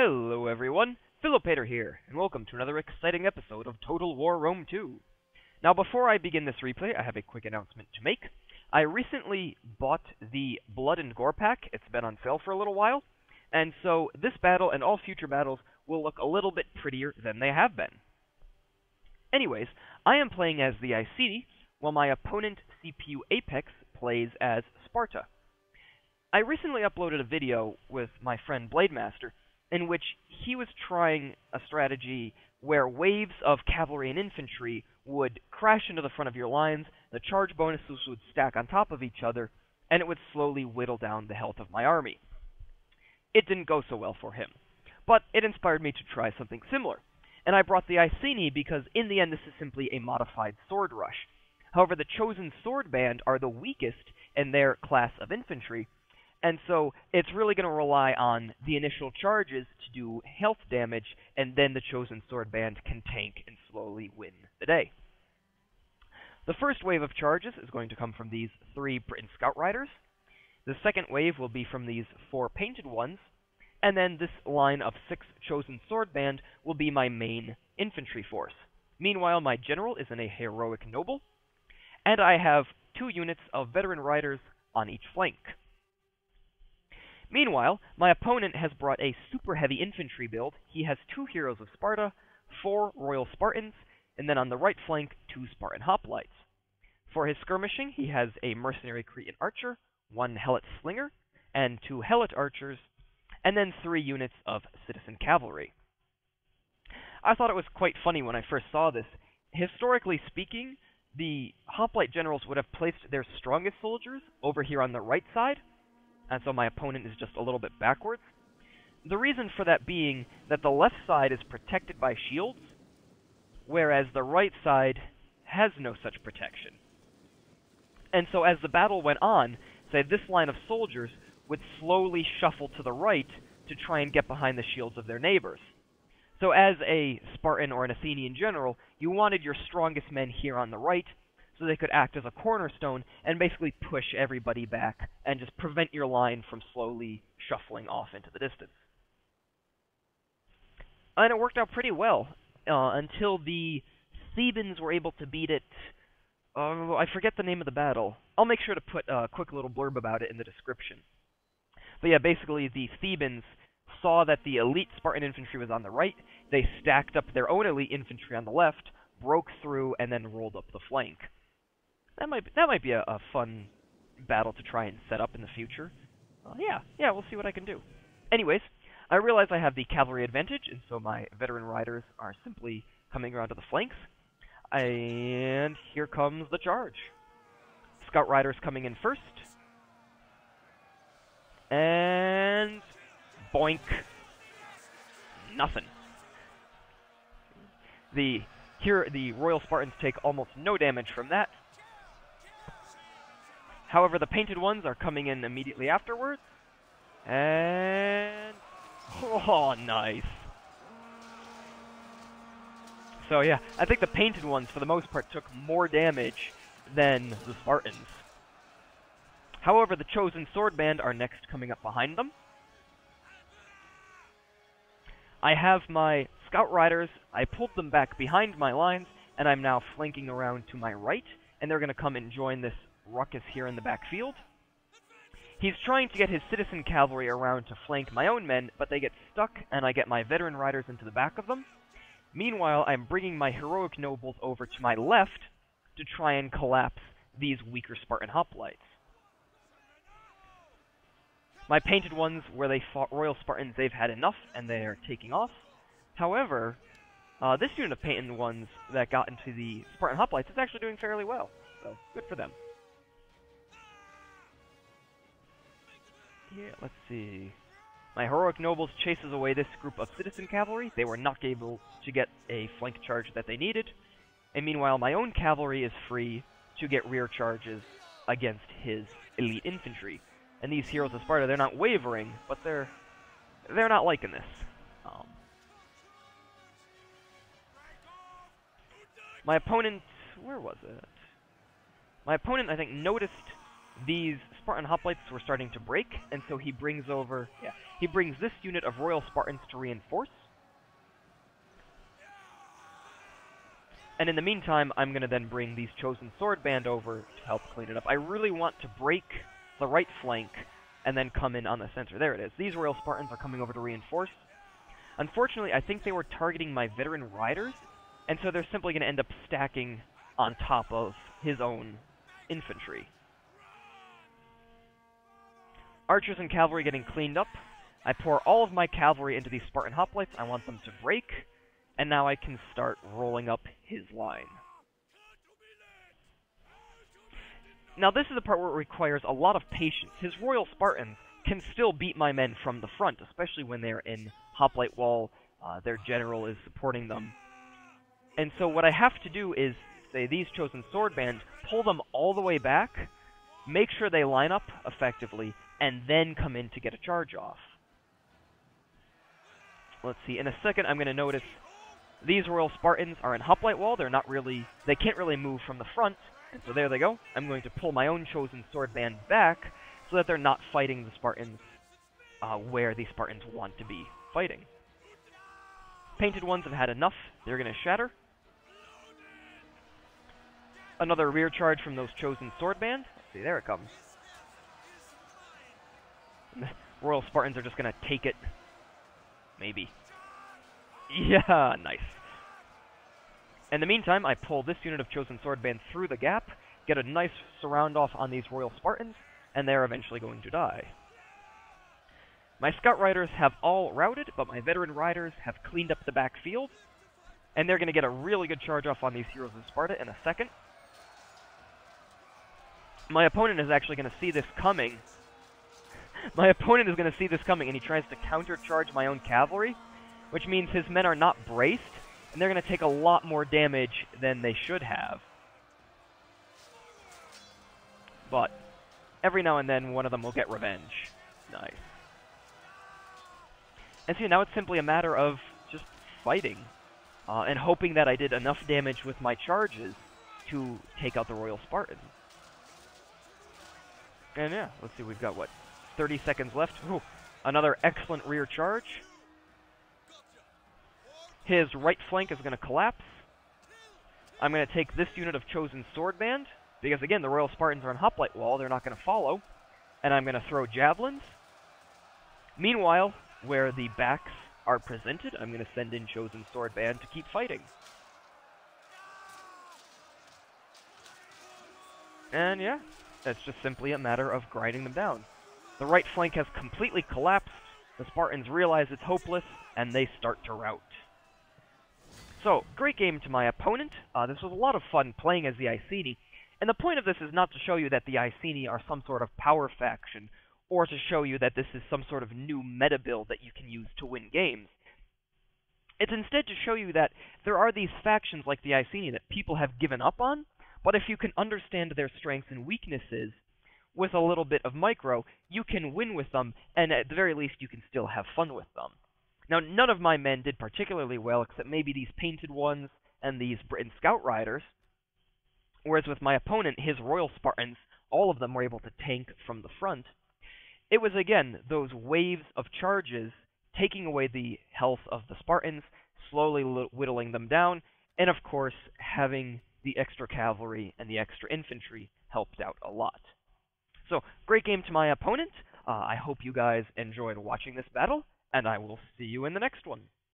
Hello everyone, Philopater here, and welcome to another exciting episode of Total War Rome 2. Now before I begin this replay, I have a quick announcement to make. I recently bought the Blood and Gore pack. It's been on sale for a little while, and so this battle and all future battles will look a little bit prettier than they have been. Anyways, I am playing as the Iceni, while my opponent CPU Apex plays as Sparta. I recently uploaded a video with my friend Blademaster, in which he was trying a strategy where waves of cavalry and infantry would crash into the front of your lines, the charge bonuses would stack on top of each other, and it would slowly whittle down the health of my army. It didn't go so well for him, but it inspired me to try something similar, and I brought the Iceni because in the end this is simply a modified sword rush. However, the chosen sword band are the weakest in their class of infantry, and so it's really going to rely on the initial charges to do health damage, and then the chosen sword band can tank and slowly win the day. The first wave of charges is going to come from these 3 Briton Scout Riders. The second wave will be from these 4 Painted Ones, and then this line of 6 chosen sword band will be my main infantry force. Meanwhile, my general is in a heroic noble, and I have 2 units of veteran riders on each flank. Meanwhile, my opponent has brought a super heavy infantry build. He has 2 Heroes of Sparta, 4 Royal Spartans, and then on the right flank, 2 Spartan Hoplites. For his skirmishing, he has a Mercenary Cretan Archer, 1 Helot Slinger, and 2 Helot Archers, and then 3 units of Citizen Cavalry. I thought it was quite funny when I first saw this. Historically speaking, the Hoplite generals would have placed their strongest soldiers over here on the right side, and so my opponent is just a little bit backwards. The reason for that being that the left side is protected by shields, whereas the right side has no such protection. And so as the battle went on, say this line of soldiers would slowly shuffle to the right to try and get behind the shields of their neighbors. So as a Spartan or an Athenian general, you wanted your strongest men here on the right, so they could act as a cornerstone and basically push everybody back and just prevent your line from slowly shuffling off into the distance. And it worked out pretty well until the Thebans were able to beat it. I forget the name of the battle. I'll make sure to put a quick little blurb about it in the description. But yeah, basically the Thebans saw that the elite Spartan infantry was on the right. They stacked up their own elite infantry on the left, broke through, and then rolled up the flank. That might be a fun battle to try and set up in the future. Yeah, we'll see what I can do. Anyways, I realize I have the cavalry advantage, and so my veteran riders are simply coming around to the flanks. And here comes the charge. Scout riders coming in first. And boink. Nothing. The Royal Spartans take almost no damage from that. However, the Painted Ones are coming in immediately afterwards. And... oh, nice. So yeah, I think the Painted Ones, for the most part, took more damage than the Spartans. However, the Chosen Sword Band are next coming up behind them. I have my Scout Riders. I pulled them back behind my lines, and I'm now flanking around to my right, and they're going to come and join this ruckus here in the backfield. He's trying to get his citizen cavalry around to flank my own men, but they get stuck, and I get my veteran riders into the back of them. Meanwhile, I'm bringing my heroic nobles over to my left to try and collapse these weaker Spartan hoplites. My Painted Ones, where they fought Royal Spartans, they've had enough, and they're taking off. However, this unit of Painted Ones that got into the Spartan hoplites is actually doing fairly well, so good for them. Yeah, let's see. My heroic nobles chases away this group of citizen cavalry. They were not able to get a flank charge that they needed. And meanwhile, my own cavalry is free to get rear charges against his elite infantry. And these Heroes of Sparta, they're not wavering, but they're not liking this. My opponent... where was it? My opponent, I think, noticed these Spartan hoplites were starting to break, and so he brings this unit of Royal Spartans to reinforce. And in the meantime, I'm going to then bring these Chosen Sword Band over to help clean it up. I really want to break the right flank and then come in on the center. There it is. These Royal Spartans are coming over to reinforce. Unfortunately, I think they were targeting my veteran riders, and so they're simply going to end up stacking on top of his own infantry. Archers and cavalry getting cleaned up. I pour all of my cavalry into these Spartan hoplites. I want them to break, and now I can start rolling up his line. Now this is the part where it requires a lot of patience. His Royal Spartans can still beat my men from the front, especially when they're in hoplite wall, their general is supporting them. And so what I have to do is, say, these Chosen Sword Band, pull them all the way back, make sure they line up effectively, and then come in to get a charge off. Let's see, in a second I'm going to notice these Royal Spartans are in hoplite wall. They can't really move from the front, and so there they go. I'm going to pull my own Chosen Sword Band back so that they're not fighting the Spartans where the Spartans want to be fighting. Painted ones have had enough. They're going to shatter. Another rear charge from those Chosen Sword Band. Let's see, there it comes. The Royal Spartans are just going to take it. Maybe. Yeah, nice. In the meantime, I pull this unit of Chosen Sword Band through the gap, get a nice surround off on these Royal Spartans, and they're eventually going to die. My Scout Riders have all routed, but my Veteran Riders have cleaned up the backfield, and they're going to get a really good charge off on these Heroes of Sparta in a second. My opponent is actually going to see this coming. My opponent is going to see this coming, and he tries to countercharge my own cavalry, which means his men are not braced, and they're going to take a lot more damage than they should have. But every now and then, one of them will get revenge. Nice. And see, now it's simply a matter of just fighting, and hoping that I did enough damage with my charges to take out the Royal Spartan. And yeah, let's see, we've got, what, 30 seconds left? Ooh, another excellent rear charge. His right flank is going to collapse. I'm going to take this unit of Chosen Sword Band, because again, the Royal Spartans are in hoplite wall, they're not going to follow, and I'm going to throw javelins. Meanwhile, where the backs are presented, I'm going to send in Chosen Sword Band to keep fighting. And yeah, that's just simply a matter of grinding them down. The right flank has completely collapsed, the Spartans realize it's hopeless, and they start to rout. So, great game to my opponent. This was a lot of fun playing as the Iceni, and the point of this is not to show you that the Iceni are some sort of power faction, or to show you that this is some sort of new meta build that you can use to win games. It's instead to show you that there are these factions like the Iceni that people have given up on, but if you can understand their strengths and weaknesses with a little bit of micro, you can win with them, and at the very least you can still have fun with them. Now, none of my men did particularly well, except maybe these painted ones and these Britain Scout Riders, whereas with my opponent, his Royal Spartans, all of them were able to tank from the front. It was, again, those waves of charges taking away the health of the Spartans, slowly whittling them down, and of course, having the extra cavalry and the extra infantry helped out a lot. So, great game to my opponent. I hope you guys enjoyed watching this battle, and I will see you in the next one.